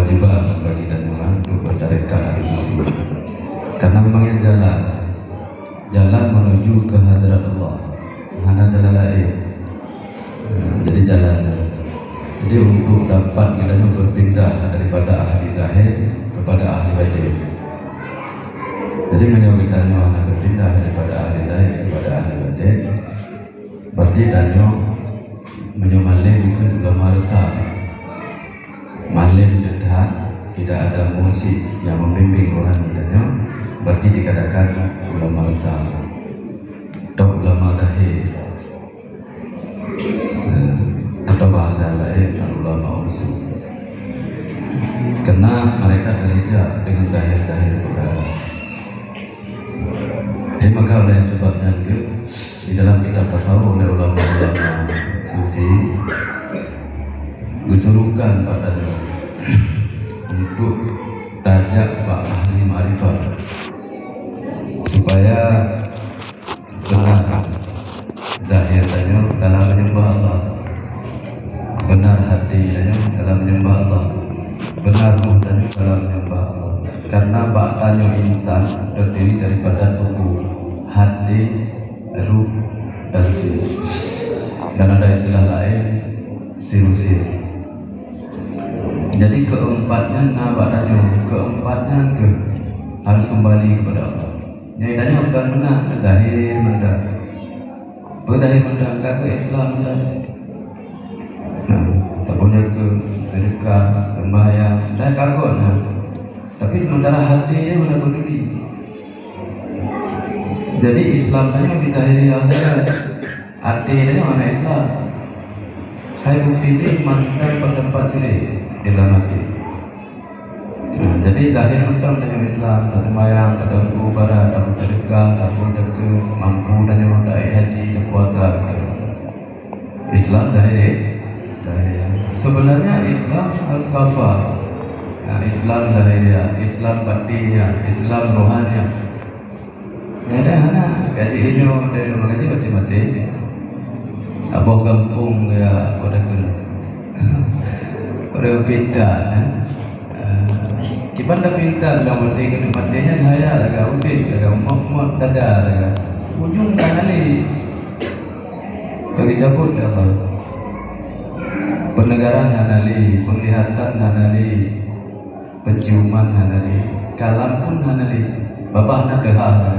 kewajiban bagi dan untuk bertarekat hadis Nabi. Karena memang yang jalan menuju ke hadrat Allah, hana jalan lain. Jadi jalannya. Jadi untuk dapat kiranya berpindah daripada ahli zahir kepada ahli batin. Jadi menjauhkannya hana berpindah daripada ahli zahir kepada ahli batin. Berarti danyo menyomalin bukan ulama resah. Malin dekat, tidak ada musik yang membimbing orang danyo. Berarti dikatakan ulama resah atau ulama zahir. Atau bahasa lain ulama usul. Karena mereka terhijab dengan zahir-zahir perkara. Jadi maka oleh sebabnya itu di dalam kitab tasawuf oleh ulama-ulama sufi disuruhkan padanya untuk tajak pak ahli ma'rifat supaya benar zahirnya dalam menyembah Allah, benar hatinya dalam menyembah Allah, benar ruhnya dalam menyembah Allah. Karena baktanya insan terdiri daripada tubuh, hati, ruh, dan sir. Dan ada istilah lain sirusir. Jadi keempatnya harus kembali kepada Allah. Nyatanya bukan benar zahir benda, berdahir benda ke Islam dan tak punya ke sedekah, sembahyang dan kagak. Tapi sementara hatinya mana peduli. Jadi Islamnya bidahiriah saja, artinya mana Islam. Hai bukti itu mandang bertempat sini di dalam hati. Jadi zahir betul dengan Islam, sembahyang, berdoa, ibadah, dan sedekah, dan berjaga, mampu dan yang haji, dan puasa. Islam zahir. Sebenarnya Islam harus kafah. Islam zahiriyah, Islam batiniyah, Islam rohaniyah. Ada hana gaji ini dari rumah gaji mati-mati. Abah kampung ya pada kena. Pada pintar. Kita dah pintar dah mati kena matinya saya laga ubin, laga mot dada laga. Ujung kanali. Bagi cabut dah Allah. Pendengaran hanali, penglihatan hanali, penciuman hanali, kalam pun hanali, babah nak dehah,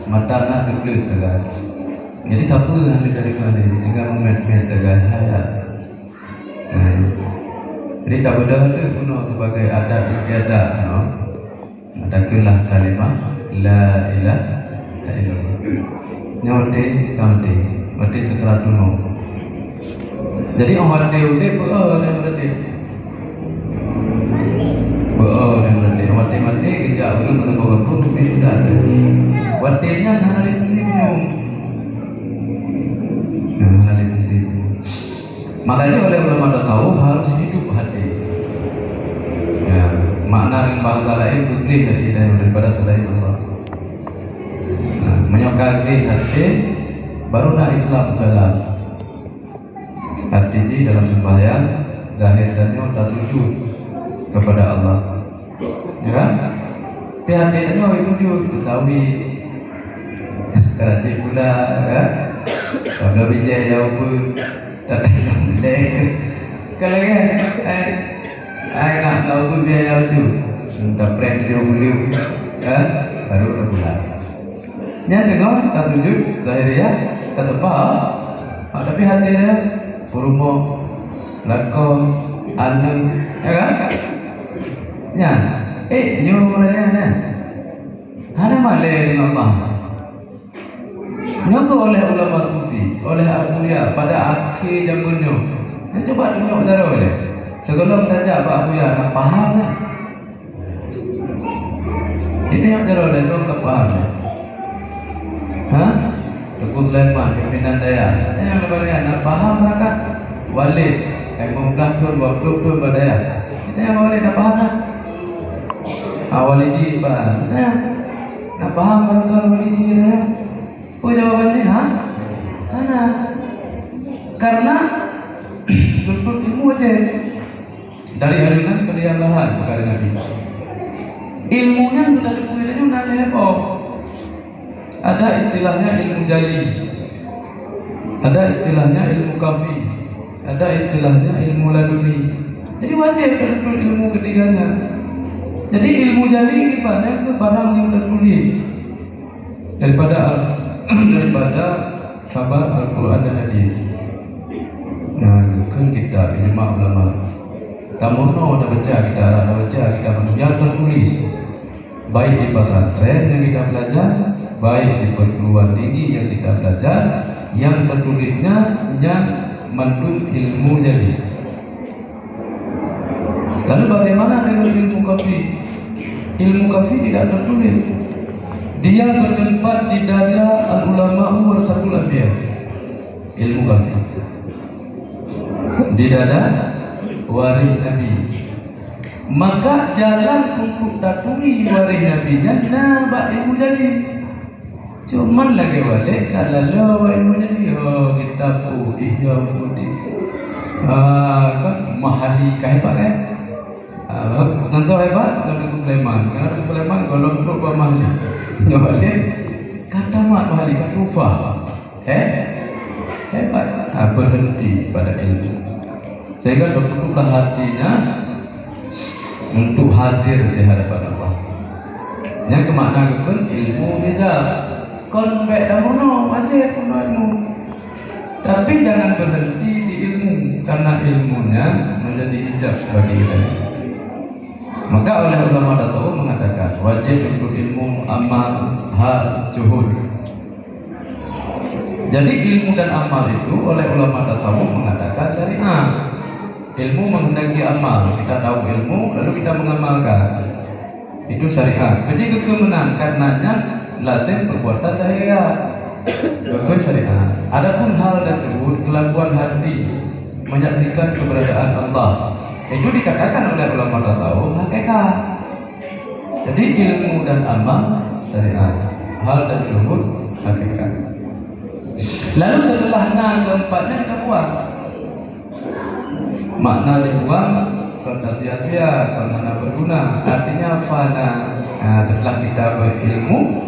mata nak deglut tegak. Jadi siapa hanali dari mana? Tinggal memet tegak hayat. Jadi tak bedah tu kuno sebagai adat istiadat, no. Adalah kalimah la ilaha illallah. Nyote kamte, berarti sekerat dulu. Jadi orang dia berarti mati kejap belum ada bawa pun tidak ada. Watinya hari ini minum. Hari ini. Makanya oleh ulama tasawuf harus hidup hati. Ya, makna dengan bahasa lain tutrih hati daripada selain Allah. Menyukai hati barulah Islam dalam. Artinya dalam sembahyang zahir dan nyata sujud kepada Allah, ya kan? Pihak dia nyawa sujud sawi kerajaan pula, kan? Kalau bijak yang pun tak ada lek. Kalau kan, nak kau pun biar yang tu, tak pernah dia beliau, kan? Baru dah bulan. Yang dengar tak sujud zahiriyah, tak sebab, tapi hati dia Purumo, lakon, anu, ya kan? Ya, nyuruhnya ni, ada malah dengan Allah. Nyuruh oleh ulama sufi, oleh Abuya pada akhir zamannya. Yang coba tunjuk cara oleh. Sebelum tajak Pak Abuya, nak faham tak? Ini yang cara oleh so tak faham. Tuku Sulaiman, pimpinan daya. Yang lebaran nak faham mereka. Walid, membelah 20 berdaya. Kita yang walid nak faham tak? Walidi, nak faham mereka walidi daya. Oh jawabannya, Karena betul ilmu aja. dari alunan ke liang lahat perkara Nabi. Ilmunya sudah dikuliahnya udah heboh. Ada istilahnya ilmu jali, ada istilahnya ilmu kafi, ada istilahnya ilmu laduni. Jadi wajib ada ilmu ketiganya. Jadi ilmu jali kepada ke barang yang tertulis daripada kabar Al-Quran dan Hadis. Nah, kan kita ijma ulama. Tamono ada baca kita, ada baca kita yang tertulis. Baik di pesantren yang kita belajar, baik di perguruan tinggi yang kita belajar, yang tertulisnya yang mandul ilmu jadi. Lalu bagaimana dengan ilmu kafi? Ilmu kafi tidak tertulis. Dia bertempat di dada al-ulama warasatul anbiya. Ilmu kafi di dada waris Nabi. Maka jalan untuk daturi waris Nabinya nabak ilmu jadi. Cuman lagi balik kalau ilmu jadi kita ihya budi. Kan mahali hebat kan? Nanti hebat kalau Sulaiman. Karena Sulaiman kalau untuk mahali. Enggak balik. Kata mak mahali kan Kufah. Hebat. Berhenti pada ilmu. Sehingga bertukar hatinya untuk hadir di hadapan Allah. Yang kemaknaan ilmu hijab. Kon baik dah mono, wajib mono ilmu. Tapi jangan berhenti di ilmu, karena ilmunya menjadi hijab bagi kita. Maka oleh ulama tasawuf mengatakan wajib untuk ilmu, amal, hal, juhud. Jadi ilmu dan amal itu oleh ulama tasawuf mengatakan syariah. Ilmu menghendaki amal, kita tahu ilmu lalu kita mengamalkan. Itu syariat. Jadi kemenangan karenanya latih perbuatan lahiriah. Itu syariat. Adapun hal dan sebut kelakuan hati menyaksikan keberadaan Allah. Itu dikatakan oleh ulama tasawuf hakikat. Jadi ilmu dan amal syariat, hal dan sebut hakikat. Lalu setelahnya keempatnya kita buang. Makna dibuang karena sia-sia, karena berguna. Artinya fana. Nah, setelah kita berilmu,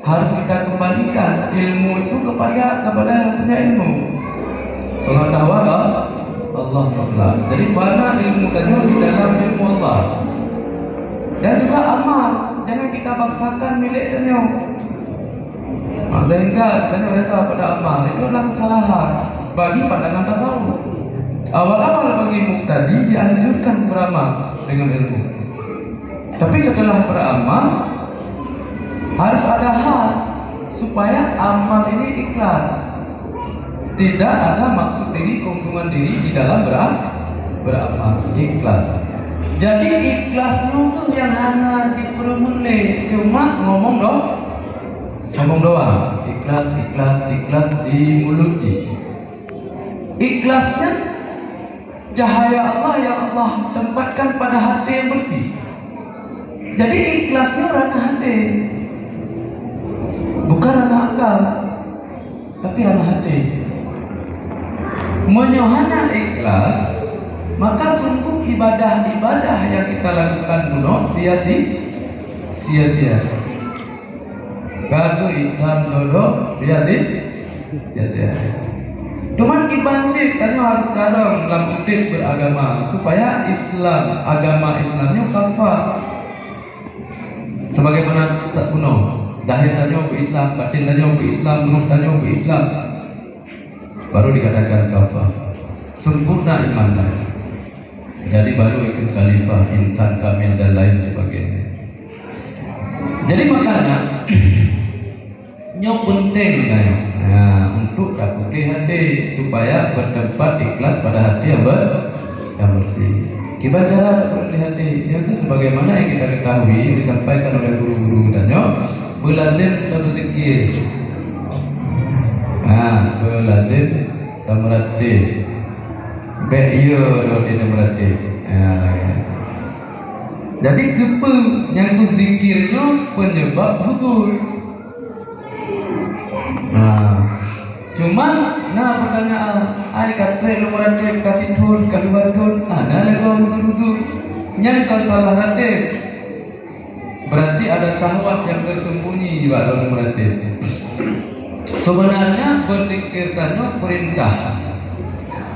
harus kita kembalikan ilmu itu kepada yang punya ilmu. Pengetahuan Allah Ta'ala. Jadi fana ilmu tanya di dalam ilmu Allah. Dan juga amal, jangan kita bangsakan milik tanya. Sehingga tanya mereka pada amal itu adalah kesalahan bagi pandangan tasawuf. Awal-awal bagi muqtadi dianjurkan beramal dengan ilmu. Tapi setelah beramal harus ada hal supaya amal ini ikhlas. Tidak ada maksud diri, keuntungan diri di dalam beramal, ikhlas. Jadi ikhlasnya itu yang hanya dipermulai, cuma ngomong doang. Ikhlas di mulut. Ikhlasnya cahaya Allah yang Allah tempatkan pada hati yang bersih. Jadi ikhlasnya ranah hati, bukan ranah akal, tapi ranah hati. Menyohana ikhlas, maka sungguh ibadah-ibadah yang kita lakukan dulu sia-sia. Kado hitam dulu sia-sia. Cuman kibansik tanya harus cara dalam udip beragama supaya Islam, agama Islamnya kafah. Sebagaimana saat kuno, dahir tanya ke Islam, batin tanya ke Islam, ruh tanya ke Islam, baru dikatakan kafah. Sempurna imannya. Jadi baru ikut khalifah, insan kamil dan lain sebagainya. Jadi makanya nyok penting untuk dapat hati supaya bertempat ikhlas pada hati yang bersih. Kita cara dapat hati, ya kan sebagaimana yang kita ketahui disampaikan oleh guru-guru kita, belajar kita berzikir. Belajar kita meratib. Be'yo tidak meratib. Jadi kepe yang zikirnya penyebab betul. Cuman, nah pertanyaan, ai katre lu ratib kasih tun, keluar tun, ada kau hudur-hudur, nyan kau salah ratib. Berarti ada syahwat yang tersembunyi di dalam ratib. Sebenarnya berzikir tanya perintah.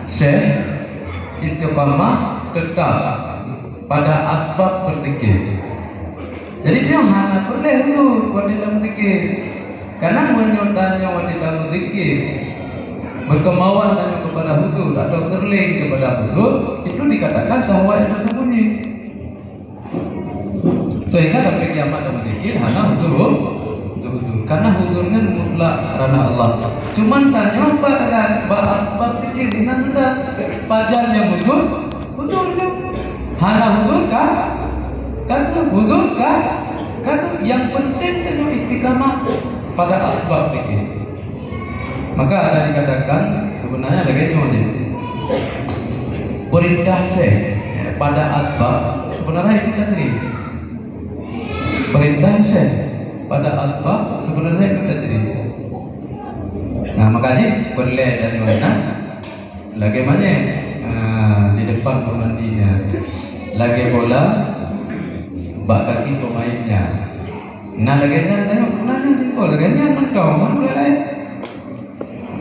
Syekh istiqamah tetap pada asbab berzikir. Jadi dia hanya boleh tu buat dia berzikir. Karena menyodanya wanita berzikir, berkemauan tanya kepada huzur atau kerling kepada huzur, itu dikatakan syahwat yang tersembunyi. Sehingga sampai kiamat dan berzikir hanya huzur. Karena huzurnya mutlak karena Allah. Cuman tanya apa ada asbab zikir ini anda pajalnya huzur je. Hanya huzur kah? Kagak huzur kah? Kagak. Yang penting tanya istiqamah pada asbab zikir. Maka ada dikatakan sebenarnya ada kaitannya aja. Perintah Syekh pada asbab sebenarnya itu tadi. Perintah Syekh pada asbab sebenarnya itu tadi. Nah makanya boleh dari mana? Bagaimana di depan pemandinya, lagi bola, bak kaki pemainnya. Nah laginya tanya sebenarnya simpel, laginya mendong, lain.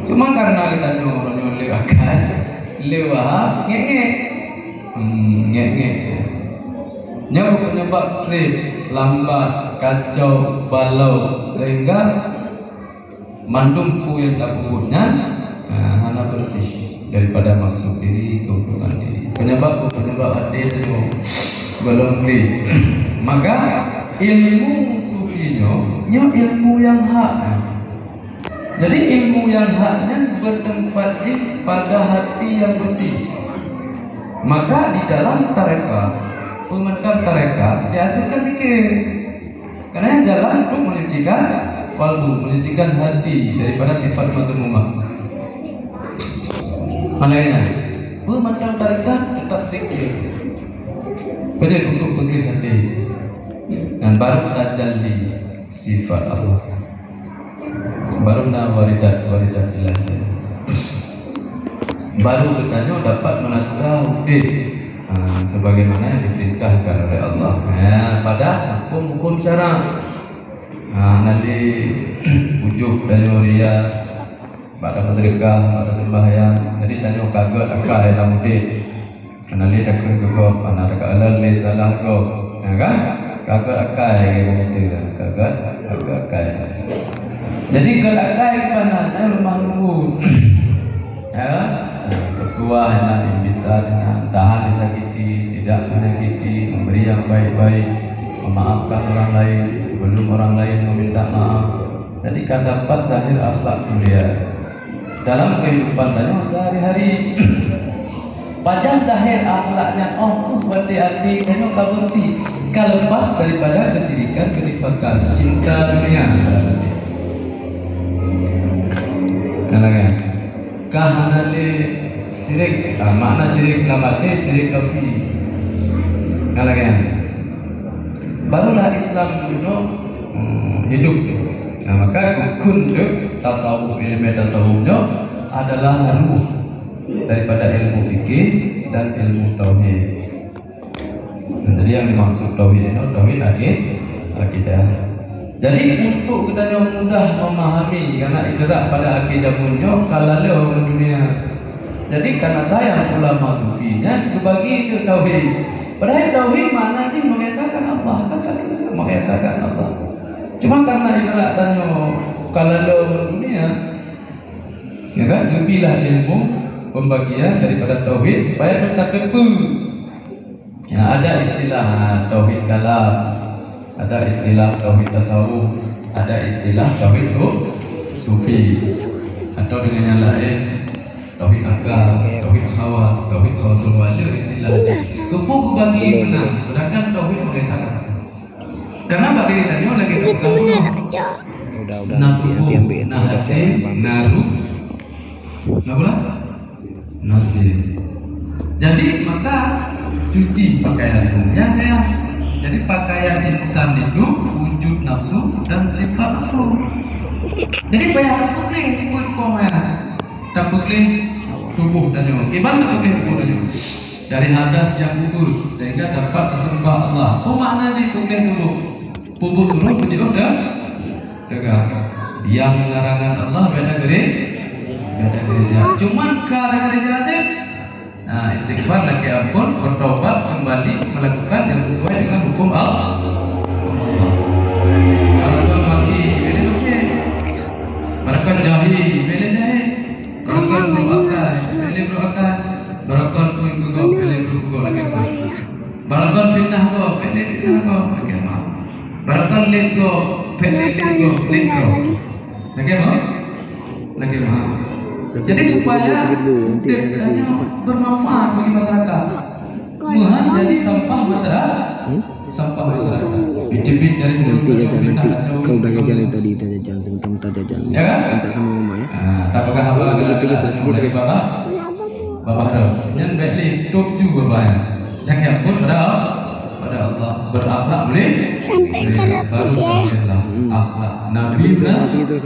Cuma karena kita orang lewat lewat ngenge, nyebab trip lambat, kacau, balau, sehingga mandumku yang tak punya hana bersih daripada maksud diri keuntungan diri. Penyebab hati itu belum beri. Maka ilmu sufinya ilmu yang hak. Jadi ilmu yang haknya bertempat pada hati yang bersih. Maka di dalam tarekat, pemendam tarekat diaturkan zikir. Karena jalan untuk menyucikan kalbu, menyucikan hati daripada sifat madhumumah. Maknanya, pemendam tarekat tetap zikir. Pada untuk pegih hati. Dan baru tajalli sifat Allah. Baru waridat ilahi. Baru katanya dapat menata hudud sebagaimana yang diperintahkan oleh Allah. Pada hukum syara. Nanti wujud dan mulia pada sedekah, pada sembahyang. Jadi tanya kaget akal dalam hudud. Nanti tak kegop, anak tak alal le salah kau. Kan? Kaget akal gitu. Kaget akal. Jadi gelakai kepada rumah lembut, berkuah yang bisa dengan tahan disakiti, tidak menyakiti, memberi yang baik-baik, memaafkan orang lain sebelum orang lain meminta maaf. Jadi kan dapat zahir akhlak mulia dalam kehidupan tanya sehari-hari. Pada zahir akhlaknya berhati-hati dan bersih, lepas daripada kesyirikan, kenifakan, cinta dunia. Kan kahanane syirik, makna syirik namanya syirik kafir. Kan barulah Islam itu hidup. Nah, maka kunjuk tasawuf, ilmu tasawufnya adalah ruh daripada ilmu fikih dan ilmu tauhid. Nah, jadi yang dimaksud tauhid itu tauhid akidah. Jadi untuk kita yang mudah memahami karena idrak pada akidah munyo kalau orang dunia. Jadi karena saya ulama sufinya dibagi ke tauhid. Padahal tauhid makna dia mengesahkan Allah, kan satu mengesahkan Allah. Cuma karena idrak dan kalau orang dunia, ya kan, dipilah ilmu pembagian daripada tauhid supaya kita tepu. Ya ada istilah tauhid kalam, ada istilah tauhid tasawuf, ada istilah tauhid sufi, atau dengan yang lain tauhid akal, tauhid khawas, tauhid khawasul wali, istilahnya kepuk bagi menang, sedangkan tauhid mengesahkan. Karena bagi tadi lagi udah nanti naru nasi. Jadi maka cuci pakaianmu ya kayak. Jadi pakaian insan itu wujud nafsu dan sifat nafsu. Jadi bayar tak boleh ikut komen. Tak boleh tubuh saja. Gimana tak boleh tubuh saja? Dari hadas yang gugur sehingga dapat disembah Allah. Oh makna ni boleh tubuh. Tubuh suruh puji udah tegak. Yang larangan Allah beda gereja. Cuman kadang gereja sih. Nah, istighfar lagi ampun, bertobat kembali melakukan yang sesuai dengan hukum Allah. Kalau kau maki, boleh maki. Barakan jahi, boleh jahi. Barakan doakan, boleh doakan. Barakan tujuh kau, boleh tujuh lagi. Barakan fitnah kau, boleh fitnah kau lagi mah. Barakan lid kau, boleh lid kau. Lagi mah, lagi mah. Jadi supaya bermanfaat bagi masyarakat, bukan jadi sampah masyarakat. Sampah masyarakat. Bibit dari Nanti jajan, nanti kau udah jajan tadi, udah jajan sebentar jajan. Ya kan? Minta sama mama ya. Apakah apa dari bapak? Bapak ada. Yang baik ni tok juga bapaknya. Yang ampun pada Allah, berakhlak boleh. Sampai 100 ya. Akhlak Nabi Tapi terus